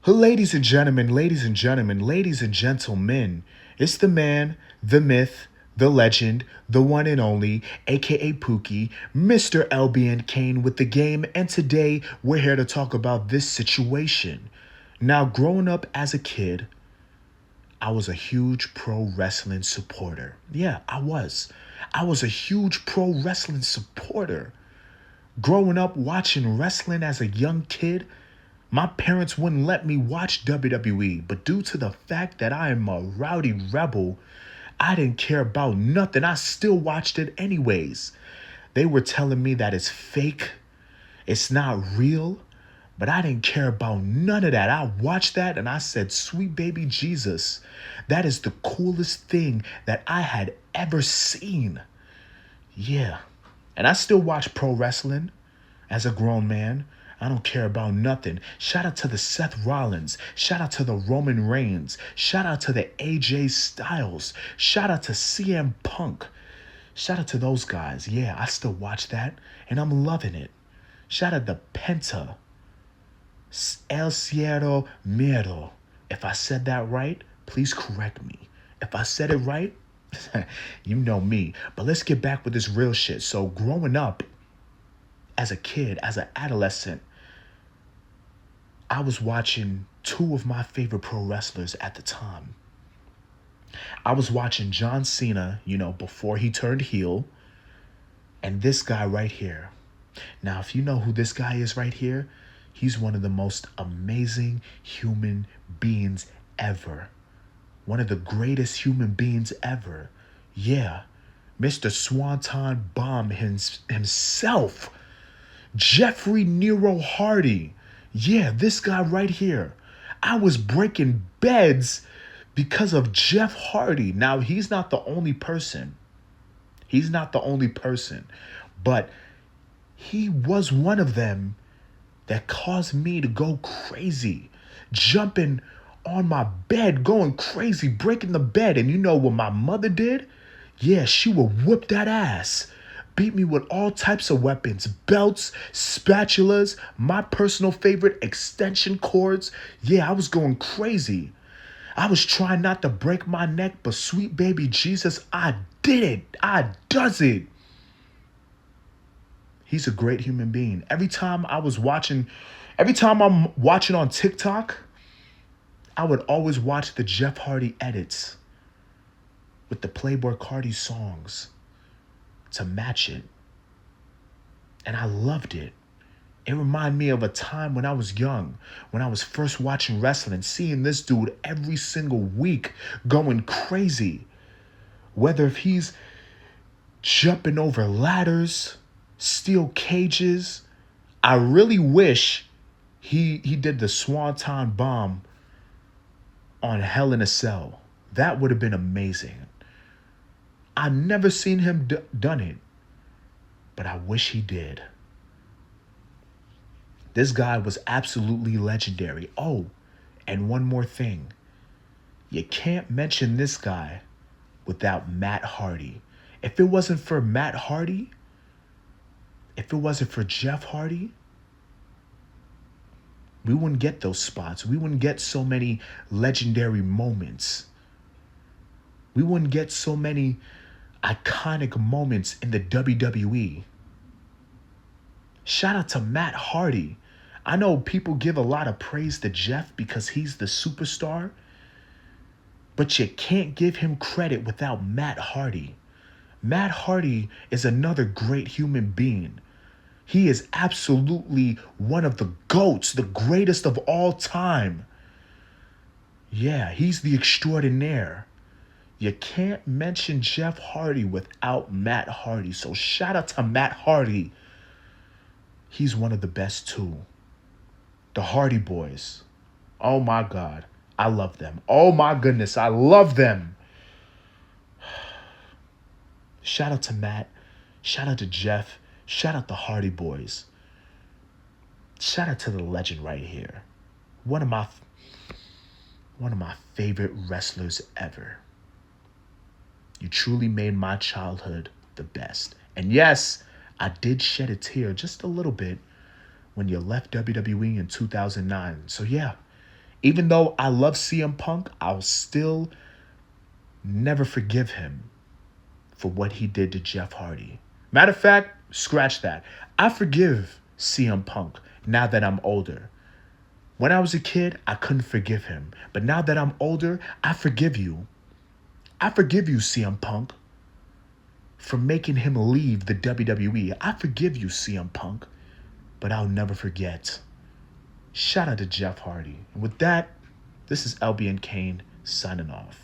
Ladies and gentlemen, ladies and gentlemen, it's the man, the myth, the legend, the one and only, aka Pookie, Mr. LBN Kane with the game, and today we're here to talk about this situation. Now, growing up as a kid, I was a huge pro wrestling supporter. Yeah, I was. I was a huge pro wrestling supporter. Growing up watching wrestling as a young kid, my parents wouldn't let me watch WWE, but due to the fact that I am a rowdy rebel, I didn't care about nothing. I still watched it anyways. They were telling me that it's fake, it's not real, but I didn't care about none of that. I watched that and I said, sweet baby Jesus, that is the coolest thing that I had ever seen. Yeah. And I still watch pro wrestling as a grown man. I don't care about nothing. Shout out to the Seth Rollins. Shout out to the Roman Reigns. Shout out to the AJ Styles. Shout out to CM Punk. Shout out to those guys. Yeah, I still watch that and I'm loving it. Shout out to Penta. El Cielo Miedo. If I said that right, please correct me. If I said it right, you know me. But let's get back with this real shit. So growing up as a kid, as an adolescent, I was watching two of my favorite pro wrestlers at the time. I was watching John Cena, before he turned heel, and this guy right here. Now, if you know who this guy is right here, he's one of the most amazing human beings ever. One of the greatest human beings ever. Yeah, Mr. Swanton Bomb himself. Jeffrey Nero Hardy. Yeah, this guy right here. I was breaking beds because of Jeff Hardy. Now, he's not the only person. He's not the only person. But he was one of them that caused me to go crazy. Jumping on my bed, going crazy, breaking the bed. And you know what my mother did? Yeah, she would whoop that ass. Beat me with all types of weapons, belts, spatulas, my personal favorite, extension cords. Yeah, I was going crazy. I was trying not to break my neck, but sweet baby Jesus, I did it. I does it. He's a great human being. Every time I'm watching on TikTok, I would always watch the Jeff Hardy edits with the Playboi Carti songs to match it. And I loved it. It reminded me of a time when I was young, when I was first watching wrestling, seeing this dude every single week going crazy. Whether if he's jumping over ladders, steel cages. I really wish he did the Swanton Bomb on Hell in a Cell. That would have been amazing. I never seen him done it, but I wish he did. This guy was absolutely legendary. Oh, and one more thing. You can't mention this guy without Matt Hardy. If it wasn't for Matt Hardy, if it wasn't for Jeff Hardy, we wouldn't get those spots. We wouldn't get so many legendary moments. We wouldn't get so many iconic moments in the WWE. Shout out to Matt Hardy. I know people give a lot of praise to Jeff because he's the superstar, but you can't give him credit without Matt Hardy. Matt Hardy is another great human being. He is absolutely one of the GOATs, the greatest of all time. Yeah, he's the extraordinaire. You can't mention Jeff Hardy without Matt Hardy. So shout out to Matt Hardy. He's one of the best too. The Hardy Boys. Oh my God. I love them. Oh my goodness. I love them. Shout out to Matt. Shout out to Jeff. Shout out the Hardy Boys. Shout out to the legend right here. One of my favorite wrestlers ever. You truly made my childhood the best. And yes, I did shed a tear just a little bit when you left WWE in 2009. So yeah, Even though I love CM Punk, I'll still never forgive him for what he did to Jeff Hardy. Matter of fact, scratch that. I forgive CM Punk now that I'm older. When I was a kid, I couldn't forgive him. But now that I'm older, I forgive you. I forgive you, CM Punk, for making him leave the WWE. I forgive you, CM Punk, but I'll never forget. Shout out to Jeff Hardy. And with that, this is LBN Kane signing off.